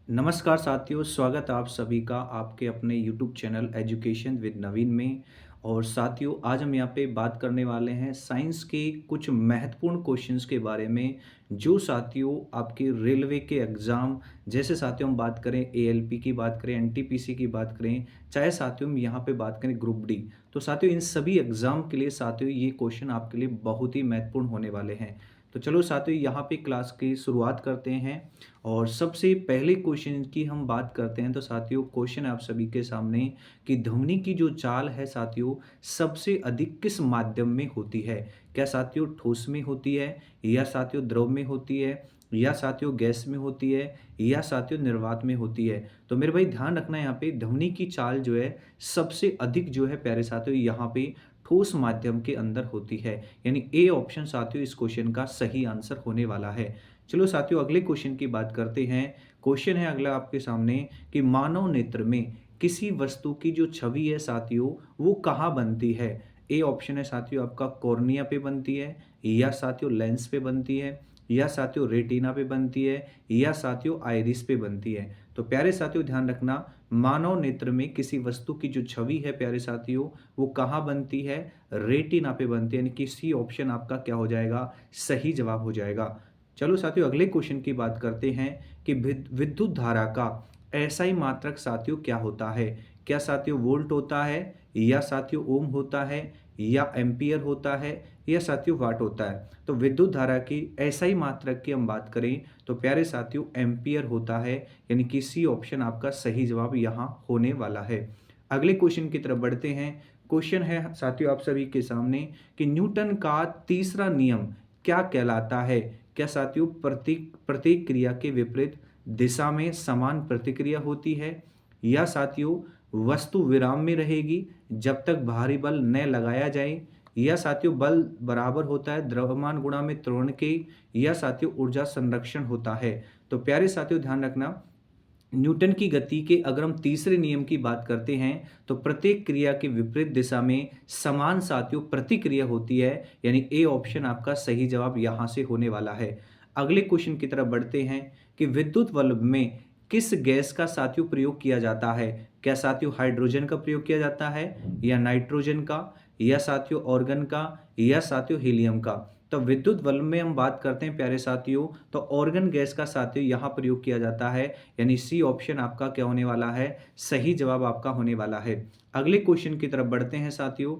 नमस्कार साथियों, स्वागत है आप सभी का आपके अपने यूट्यूब चैनल एजुकेशन विद नवीन में। और साथियों, आज हम यहाँ पे बात करने वाले हैं साइंस के कुछ महत्वपूर्ण क्वेश्चंस के बारे में, जो साथियों आपके रेलवे के एग्ज़ाम, जैसे साथियों हम बात करें एएलपी की बात करें, एनटीपीसी की बात करें, चाहे साथियों हम यहाँ पे बात करें ग्रुप डी, तो साथियों इन सभी एग्ज़ाम के लिए साथियों ये क्वेश्चन आपके लिए बहुत ही महत्वपूर्ण होने वाले हैं। तो चलो साथियों यहाँ पे क्लास की शुरुआत करते हैं। और सबसे पहले क्वेश्चन की हम बात करते हैं, तो साथियों क्वेश्चन है आप सभी के सामने कि ध्वनि की जो चाल है साथियों सबसे अधिक किस माध्यम में होती है। क्या साथियों ठोस में होती है, या साथियों द्रव में होती है, या साथियों गैस में होती है, या साथियों निर्वात में होती है। तो मेरे भाई ध्यान रखना, यहाँ पे ध्वनि की चाल जो है सबसे अधिक जो है प्यारे साथियों यहाँ पे ठोस माध्यम के अंदर होती है। यानी ए ऑप्शन साथियों इस क्वेश्चन का सही आंसर होने वाला है। चलो साथियों अगले क्वेश्चन की बात करते हैं। क्वेश्चन है अगला आपके सामने कि मानव नेत्र में किसी वस्तु की जो छवि है साथियों वो कहाँ बनती है। ए ऑप्शन है साथियों आपका कॉर्निया पे बनती है, या साथियों लेंस पे बनती है, या साथियों रेटिना पे बनती है, या साथियों आइरिस पे बनती है। तो प्यारे साथियों ध्यान रखना, मानव नेत्र में किसी वस्तु की जो छवि है प्यारे साथियों वो कहाँ बनती है, रेटिना पे बनती है। यानी कि सी ऑप्शन आपका क्या हो जाएगा, सही जवाब हो जाएगा। चलो साथियों अगले क्वेश्चन की बात करते हैं कि विद्युत धारा का एसआई मात्रक साथियों क्या होता है। क्या साथियों वोल्ट होता है, या साथियों ओम होता है, या एम्पियर होता है, या साथियों वाट होता है। तो विद्युत धारा की एसआई मात्रक की हम बात करें तो प्यारे साथियों एम्पियर होता है। यानी कि सी ऑप्शन आपका सही जवाब यहाँ होने वाला है। अगले क्वेश्चन की तरफ बढ़ते हैं। क्वेश्चन है साथियों आप सभी के सामने कि न्यूटन का तीसरा नियम क्या कहलाता है। क्या साथियों प्रत्येक क्रिया के विपरीत दिशा में समान प्रतिक्रिया होती है, या साथियों वस्तु विराम में रहेगी जब तक भारी बल न लगाया जाए, या साथियों बल बराबर होता है द्रव्यमान गुणा में त्वरण के, या साथियों ऊर्जा संरक्षण होता है। तो प्यारे साथियों ध्यान रखना, न्यूटन की गति के अगर हम तीसरे नियम की बात करते हैं तो प्रत्येक क्रिया के विपरीत दिशा में समान साथियों प्रतिक्रिया होती है। यानी ए ऑप्शन आपका सही जवाब यहां से होने वाला है। अगले क्वेश्चन की तरफ बढ़ते हैं कि विद्युत बल्ब में किस गैस का साथियों प्रयोग किया जाता है। क्या साथियों हाइड्रोजन का प्रयोग किया जाता है, या नाइट्रोजन का, या साथियों ऑर्गन का, या साथियों हीलियम का। तो विद्युत बल्ब में हम बात करते हैं प्यारे साथियों तो ऑर्गन गैस का साथियों यहाँ प्रयोग किया जाता है। यानी सी ऑप्शन आपका क्या होने वाला है, सही जवाब आपका होने वाला है। अगले क्वेश्चन की तरफ बढ़ते हैं साथियों।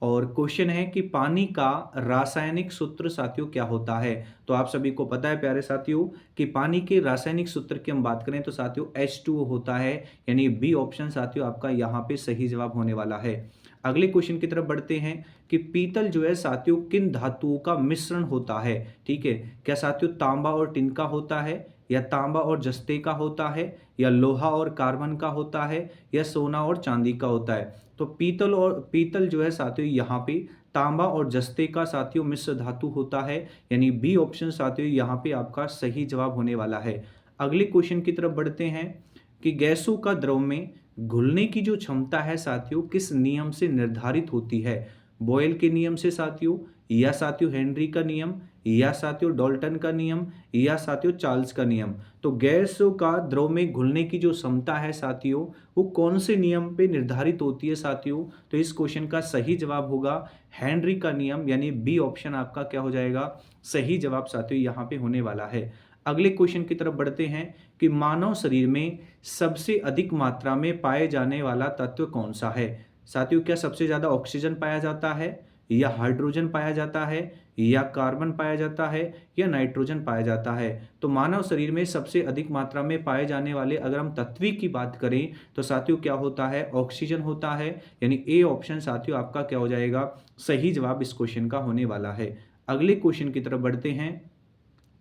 और क्वेश्चन है कि पानी का रासायनिक सूत्र साथियों क्या होता है। तो आप सभी को पता है प्यारे साथियों कि पानी के रासायनिक सूत्र की हम बात करें तो साथियों H2O होता है। यानी बी ऑप्शन साथियों आपका यहाँ पे सही जवाब होने वाला है। अगले क्वेश्चन की तरफ बढ़ते हैं कि पीतल जो है साथियों किन धातुओं का मिश्रण होता है। ठीक है, क्या साथियों तांबा और टिन का होता है, या तांबा और जस्ते का होता है, या लोहा और कार्बन का होता है, या सोना और चांदी का होता है। तो पीतल जो है साथियों यहाँ पे तांबा और जस्ते का साथियों मिश्र धातु होता है। यानी बी ऑप्शन साथियों यहाँ पे आपका सही जवाब होने वाला है। अगले क्वेश्चन की तरफ बढ़ते हैं कि गैसों का द्रव में घुलने की जो क्षमता है साथियों किस नियम से निर्धारित होती है। बॉयल के नियम से साथियों, या साथियों हेनरी का नियम, या साथियों डाल्टन का नियम, या साथियों चार्ल्स का नियम। तो गैसों का द्रव में घुलने की जो क्षमता है साथियों वो कौन से नियम पे निर्धारित होती है साथियों। तो इस क्वेश्चन का सही जवाब होगा हेनरी का नियम। यानी बी ऑप्शन आपका क्या हो जाएगा, सही जवाब साथियों यहाँ पे होने वाला है। अगले क्वेश्चन की तरफ बढ़ते हैं कि मानव शरीर में सबसे अधिक मात्रा में पाए जाने वाला तत्व कौन सा है। साथियों क्या सबसे ज्यादा ऑक्सीजन पाया जाता है, या हाइड्रोजन पाया जाता है, या कार्बन पाया जाता है, या नाइट्रोजन पाया जाता है। तो मानव शरीर में सबसे अधिक मात्रा में पाए जाने वाले अगर हम तत्व की बात करें तो साथियों क्या होता है, ऑक्सीजन होता है। यानी ए ऑप्शन साथियों आपका क्या हो जाएगा, सही जवाब इस क्वेश्चन का होने वाला है। अगले क्वेश्चन की तरफ बढ़ते हैं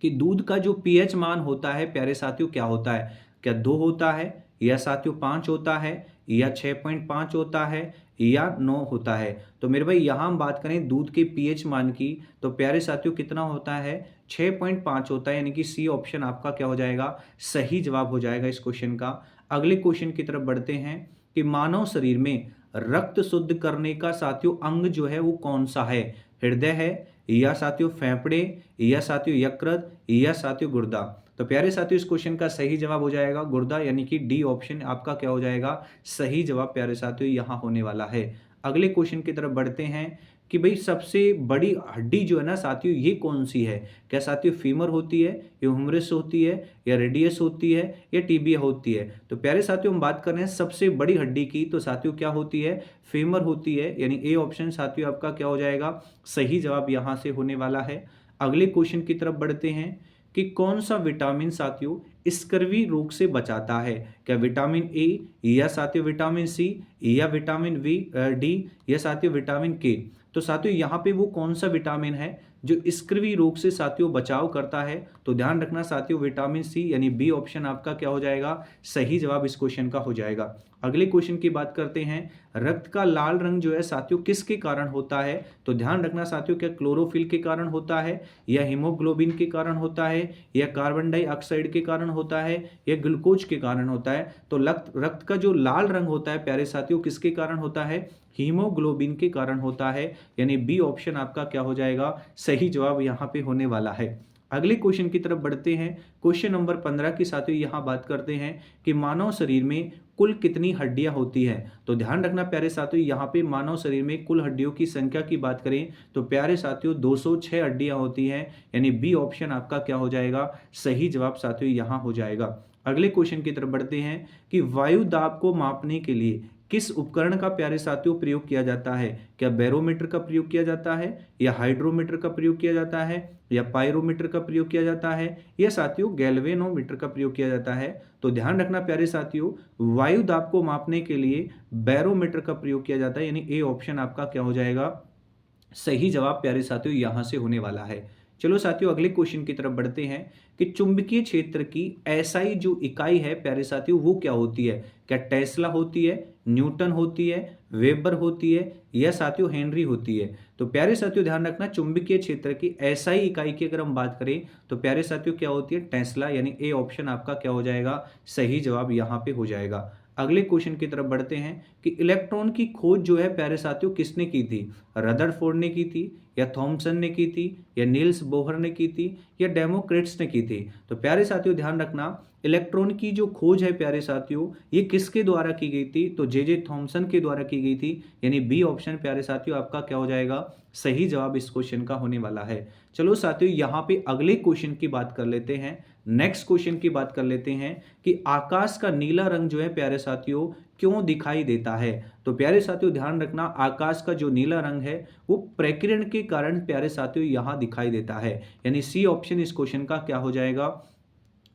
कि दूध का जो पीएच मान होता है प्यारे साथियों क्या होता है। क्या 2 होता है, या साथियों 5 होता है, या 6.5 होता है, या 9 होता है। तो मेरे भाई यहाँ हम बात करें दूध के पीएच मान की तो प्यारे साथियों कितना होता है, 6.5 होता है। यानी कि सी ऑप्शन आपका क्या हो जाएगा, सही जवाब हो जाएगा इस क्वेश्चन का। अगले क्वेश्चन की तरफ बढ़ते हैं कि मानव शरीर में रक्त शुद्ध करने का साथियों अंग जो है वो कौन सा है। हृदय है, या साथियों फेफड़े, या साथियों यकृत, या साथियों गुर्दा। तो प्यारे साथियों, इस क्वेश्चन का सही जवाब हो जाएगा गुर्दा, यानी कि डी ऑप्शन आपका क्या हो जाएगा, सही जवाब प्यारे साथियों यहाँ होने वाला है। अगले क्वेश्चन की तरफ बढ़ते हैं कि भाई सबसे बड़ी हड्डी जो है ना साथियों, ये कौन सी है? क्या साथियों फीमर होती है, या ह्यूमरस होती है, या रेडियस होती है, या टिबिया होती है? तो प्यारे साथियों, हम बात कर रहे हैं सबसे बड़ी हड्डी की, तो साथियों क्या होती है, फीमर होती है, यानी ए ऑप्शन साथियों आपका क्या हो जाएगा, सही जवाब यहाँ से होने वाला है। अगले क्वेश्चन की तरफ बढ़ते हैं कि कौन सा विटामिन साथियों स्कर्वी रोग से बचाता है? क्या विटामिन ए, या साथियों विटामिन सी, या विटामिन डी, या साथियों विटामिन के? तो साथियों यहाँ पे वो कौन सा विटामिन है जो स्कर्वी रोग से साथियों बचाव करता है? तो ध्यान रखना साथियों, विटामिन सी, यानी बी ऑप्शन आपका क्या हो जाएगा, सही जवाब इस क्वेश्चन का हो जाएगा। अगले क्वेश्चन की बात करते हैं, रक्त का लाल रंग जो है साथियों किसके कारण होता है? तो ध्यान रखना साथियों, क्या क्लोरोफिल के कारण होता है, या हीमोग्लोबिन के कारण होता है, या कार्बन डाइऑक्साइड के कारण होता है, या ग्लूकोज के कारण होता है? तो रक्त का जो लाल रंग होता है प्यारे साथियों किसके कारण होता है, हीमोग्लोबिन के कारण होता है, यानी बी ऑप्शन आपका क्या हो जाएगा, सही जवाब यहाँ पे होने वाला है। अगले क्वेश्चन की तरफ बढ़ते हैं, क्वेश्चन नंबर 15 की साथियों यहाँ बात करते हैं कि मानव शरीर में कुल कितनी हड्डियां होती हैं? तो ध्यान रखना प्यारे साथियों, यहाँ पे मानव शरीर में कुल हड्डियों की संख्या की बात करें तो प्यारे साथियों 206 हड्डियां होती हैं, यानी बी ऑप्शन आपका क्या हो जाएगा, सही जवाब साथियों यहाँ हो जाएगा। अगले क्वेश्चन की तरफ बढ़ते हैं कि वायु दाब को मापने के लिए किस उपकरण का प्यारे साथियों प्रयोग किया जाता है? क्या बैरोमीटर का प्रयोग किया जाता है, या हाइड्रोमीटर का प्रयोग किया जाता है, या पायरोमीटर का प्रयोग किया जाता है, या साथियों गैल्वेनोमीटर का प्रयोग किया जाता है? तो ध्यान रखना प्यारे साथियों, वायु दाब को मापने के लिए बैरोमीटर का प्रयोग किया जाता है, यानी ए ऑप्शन आपका क्या हो जाएगा, सही जवाब प्यारे साथियों यहां से होने वाला है। चलो साथियों, अगले क्वेश्चन की तरफ बढ़ते हैं कि चुंबकीय क्षेत्र की एसआई जो इकाई है प्यारे साथियों वो क्या होती है? क्या टेस्ला होती है, न्यूटन होती है, वेबर होती है, या साथियों हेनरी होती है? तो प्यारे साथियों ध्यान रखना, चुंबकीय क्षेत्र की एसआई इकाई की अगर हम बात करें तो प्यारे साथियों क्या होती है, टेस्ला, यानी ए ऑप्शन आपका क्या हो जाएगा, सही जवाब यहाँ पे हो जाएगा। अगले क्वेश्चन की तरफ बढ़ते हैं कि इलेक्ट्रॉन की खोज जो है प्यारे साथियों किसने की थी? रदरफोर्ड ने की थी, या थॉमसन ने की थी, या नील्स बोहर ने की थी, या डेमोक्रिट्स ने की थी? तो प्यारे साथियों ध्यान रखना, इलेक्ट्रॉन की जो खोज है प्यारे साथियों ये किसके द्वारा की गई थी? तो जे थॉमसन के द्वारा की गई थी, यानी बी ऑप्शन प्यारे साथियों आपका क्या हो जाएगा, सही जवाब इस क्वेश्चन का होने वाला है। चलो साथियों, यहाँ पे अगले क्वेश्चन की बात कर लेते हैं, नेक्स्ट क्वेश्चन की बात कर लेते हैं कि आकाश का नीला रंग जो है प्यारे साथियों क्यों दिखाई देता है? तो प्यारे साथियों ध्यान रखना, आकाश का जो नीला रंग है वो प्रकीर्ण के कारण प्यारे साथियों यहां दिखाई देता है, यानी सी ऑप्शन इस क्वेश्चन का क्या हो जाएगा,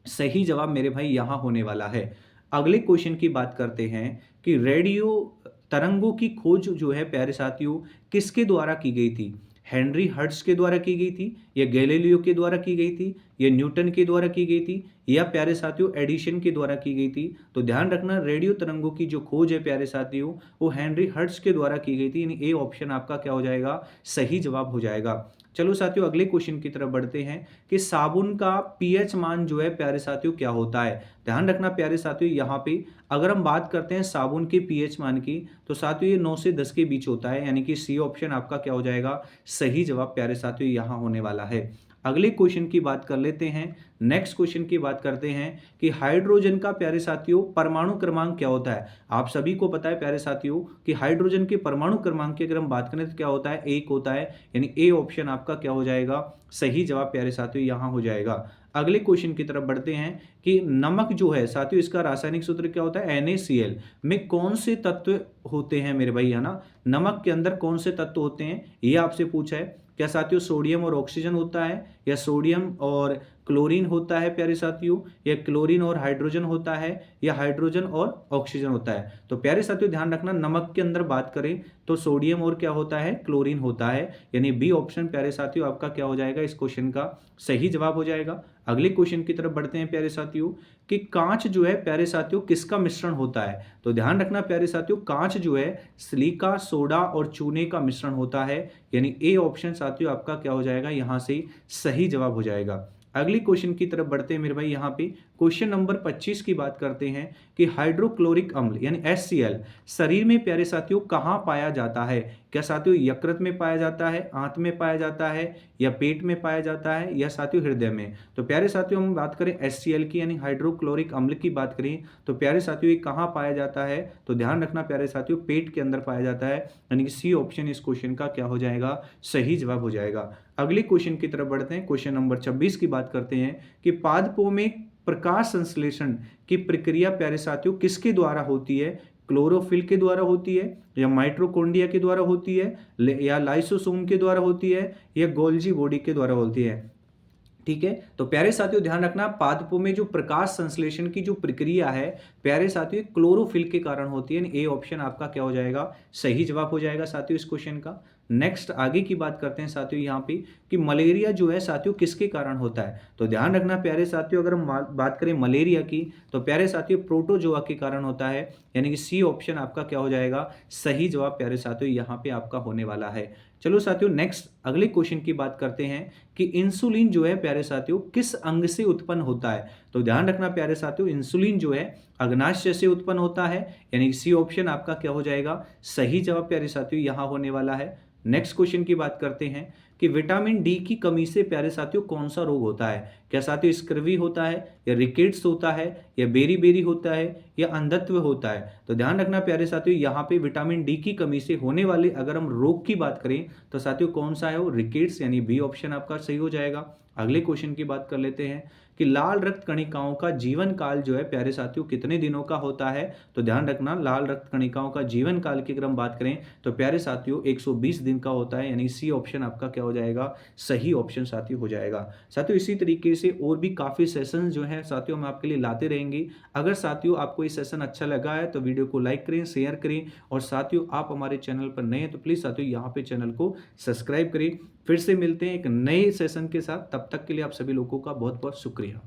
सही जवाब मेरे भाई यहां होने वाला है। अगले क्वेश्चन की बात करते हैं कि रेडियो तरंगों की खोज जो है प्यारे साथियों किसके द्वारा की गई थी? हेनरी हर्ट्ज के द्वारा की गई थी, या गैलीलियो के द्वारा की गई थी, या न्यूटन के द्वारा की गई थी, या प्यारे साथियों एडिशन के द्वारा की गई थी? तो ध्यान रखना, रेडियो तरंगों की जो खोज है प्यारे साथियों वो हेनरी हर्ट्ज के द्वारा की गई थी, यानी ए ऑप्शन आपका क्या हो जाएगा, सही जवाब हो जाएगा। चलो साथियों, अगले क्वेश्चन की तरफ बढ़ते हैं कि साबुन का पीएच मान जो है प्यारे साथियों क्या होता है? ध्यान रखना प्यारे साथियों, यहाँ पे अगर हम बात करते हैं साबुन के पीएच मान की तो साथियों ये 9 से 10 के बीच होता है, यानी कि सी ऑप्शन आपका क्या हो जाएगा, सही जवाब प्यारे साथियों यहाँ होने वाला है। अगले क्वेश्चन की बात कर लेते हैं, नेक्स्ट क्वेश्चन की बात करते हैं कि हाइड्रोजन का प्यारे साथियों परमाणु क्रमांक क्या होता है? आप सभी को पता है प्यारे साथियों कि हाइड्रोजन के परमाणु क्रमांक की अगर हम बात करें तो क्या होता है, 1 होता है, यानी ए ऑप्शन आपका क्या हो जाएगा, सही जवाब प्यारे साथियों यहाँ हो जाएगा। अगले क्वेश्चन की तरफ बढ़ते हैं कि नमक जो है साथियों इसका रासायनिक सूत्र क्या होता है, NaCl में कौन से तत्व होते हैं मेरे भाई, है ना? नमक के अंदर कौन से तत्व होते हैं ये आपसे पूछा है। क्या साथियों सोडियम और ऑक्सीजन होता है, या सोडियम और क्लोरीन होता है प्यारे साथियों, या क्लोरीन और हाइड्रोजन होता है, या हाइड्रोजन और ऑक्सीजन होता है? तो प्यारे साथियों ध्यान रखना, नमक के अंदर बात करें तो सोडियम और क्या होता है, क्लोरीन होता है, यानी बी ऑप्शन प्यारे साथियों आपका क्या हो जाएगा, इस क्वेश्चन का सही जवाब हो जाएगा। अगले क्वेश्चन की तरफ बढ़ते हैं प्यारे साथियों कि कांच जो है प्यारे साथियों किसका मिश्रण होता है? तो ध्यान रखना प्यारे साथियों, कांच जो है सिलिका, सोडा और चूने का मिश्रण होता है, यानी ए ऑप्शन साथियों आपका क्या हो जाएगा, यहां से सही जवाब हो जाएगा। अगली क्वेश्चन की तरफ बढ़ते हैं मेरे भाई। यहाँ पे क्वेश्चन नंबर 25 की बात करते हैं कि हाइड्रोक्लोरिक अम्ल यानी HCl शरीर में प्यारे साथियों कहाँ पाया जाता है? क्या साथियों यकृत में पाया जाता है, आंत में पाया जाता है, या पेट में पाया जाता है, या साथियों हृदय में? तो प्यारे साथियों हम बात करें HCl की यानी हाइड्रोक्लोरिक अम्ल की बात करें तो प्यारे साथियों ये कहाँ पाया जाता है? तो ध्यान रखना प्यारे साथियों पेट के अंदर पाया जाता है, यानी कि सी ऑप्शन इस क्वेश्चन का क्या हो जाएगा? सही जवाब हो जाएगा। अगले क्वेश्चन की तरफ बढ़ते हैं। क्वेश्चन नंबर 26 की बात करते हैं कि पादपों में प्रकाश संश्लेषण की प्रक्रिया प्यारे साथियों किसके द्वारा होती है? क्लोरोफिल के द्वारा होती है, या माइटोकॉन्ड्रिया के द्वारा होती है, या लाइसोसोम के द्वारा होती है, या गोल्जी बॉडी के द्वारा होती है? ठीक है, तो प्यारे साथियों ध्यान रखना पादपों में जो प्रकाश संश्लेषण की जो प्रक्रिया है प्यारे साथियों क्लोरोफिल के कारण होती है। ए ऑप्शन आपका क्या हो जाएगा? सही जवाब हो जाएगा साथियों इस क्वेश्चन का। नेक्स्ट आगे की बात करते हैं साथियों यहाँ पे कि मलेरिया जो है साथियों किसके कारण होता है? तो ध्यान रखना प्यारे साथियों अगर हम बात करें मलेरिया की तो प्यारे साथियों प्रोटोजोआ के कारण होता है, यानी कि सी ऑप्शन आपका क्या हो जाएगा? सही जवाब प्यारे साथियों यहाँ पे आपका होने वाला है। चलो साथियों नेक्स्ट अगले क्वेश्चन की बात करते हैं कि इंसुलिन जो है प्यारे साथियों किस अंग से उत्पन्न होता है? तो ध्यान रखना प्यारे साथियों इंसुलिन जो है अग्नाशय से उत्पन्न होता है, यानी सी ऑप्शन आपका क्या हो जाएगा? सही जवाब प्यारे साथियों यहाँ होने वाला है। नेक्स्ट क्वेश्चन की बात करते हैं कि विटामिन डी की कमी से प्यारे साथियों कौन सा रोग होता है? क्या साथियों स्क्रवी होता है, या रिकेट्स होता है, या बेरी बेरी होता है, या अंधत्व होता है? तो ध्यान रखना प्यारे साथियों यहाँ पे विटामिन डी की कमी से होने वाले अगर हम रोग की बात करें तो साथियों कौन सा है वो? रिकेट्स, यानी बी ऑप्शन आपका सही हो जाएगा। अगले क्वेश्चन की बात कर लेते हैं कि लाल रक्त कणिकाओं का जीवन काल जो है प्यारे साथियों कितने दिनों का होता है? तो ध्यान रखना लाल रक्त कणिकाओं का जीवन काल की अगर हम बात करें तो प्यारे साथियों 120 दिन का होता है, यानी सी ऑप्शन आपका क्या हो जाएगा? सही ऑप्शन साथियों हो जाएगा। साथियों इसी तरीके से और भी काफ़ी सेशन जो है साथियों हम आपके लिए लाते रहेंगे। अगर साथियों आपको ये सेशन अच्छा लगा है तो वीडियो को लाइक करें, शेयर करें, और साथियों आप हमारे चैनल पर नए हैं तो प्लीज़ साथियों यहाँ पे चैनल को सब्सक्राइब करें। फिर से मिलते हैं एक नए सेशन के साथ, तब तक के लिए आप सभी लोगों का बहुत बहुत शुक्रिया।